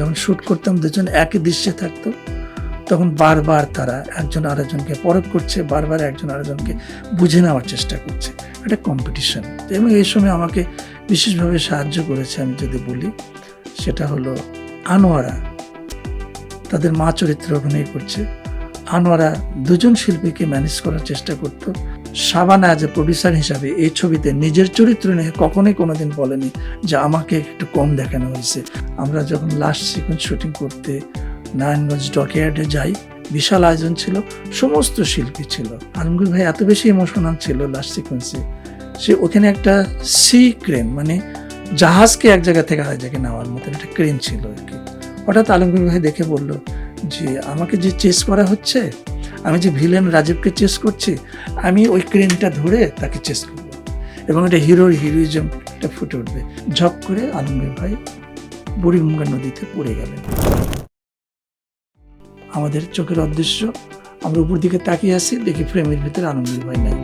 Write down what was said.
যখন শ্যুট করতাম দুজন একই দৃশ্যে থাকতো, তখন বারবার তারা একজন আরেকজনকে পরখ করছে, বারবার একজন আরেকজনকে বুঝে নেওয়ার চেষ্টা করছে, একটা কম্পিটিশন। এবং এই সময় আমাকে বিশেষভাবে সাহায্য করেছে আমি যদি বলি, সেটা হলো আনোয়ারা, তাদের মা চরিত্রে অভিনয় করছে। আনোয়ারা দুজন শিল্পীকে ম্যানেজ করার চেষ্টা করত। শাবানা যে প্রডিউসার হিসাবে এই ছবিতে নিজের চরিত্র নিয়ে কখনোই কোনোদিন বলেনি যে আমাকে একটু কম দেখানো হয়েছে। আমরা যখন লাস্ট সিকোয়েন্স শুটিং করতে নারায়ণগঞ্জ ডকইয়ার্ডে যাই, বিশাল আয়োজন ছিল, সমস্ত শিল্পী ছিল। আলমগীর ভাই এত বেশি ইমোশনাল ছিল লাস্ট সিকোয়েন্সে, সে ওখানে একটা সি ক্রেন, মানে জাহাজকে এক জায়গা থেকে আরেক জায়গায় নেওয়ার মতো একটা ক্রেন ছিল আর কি। হঠাৎ আলমগীর ভাই দেখে বলল যে আমাকে যে চেস করা হচ্ছে, আমি যে ভিলেন রাজীবকে চেস করছি, আমি ওই ক্রেনটা ধরে তাকে চেস করব এবং এটা হিরোর হিরোইজমটা ফুটে উঠবে। ঝপ করে আলমগীর ভাই বুড়িগঙ্গা নদীতে পড়ে গেলেন। আমাদের চোখের অদৃশ্য, আমরা উপর দিকে তাকিয়ে আছি, দেখি ফ্রেমের ভিতরে আলমগীর ভাই নাই।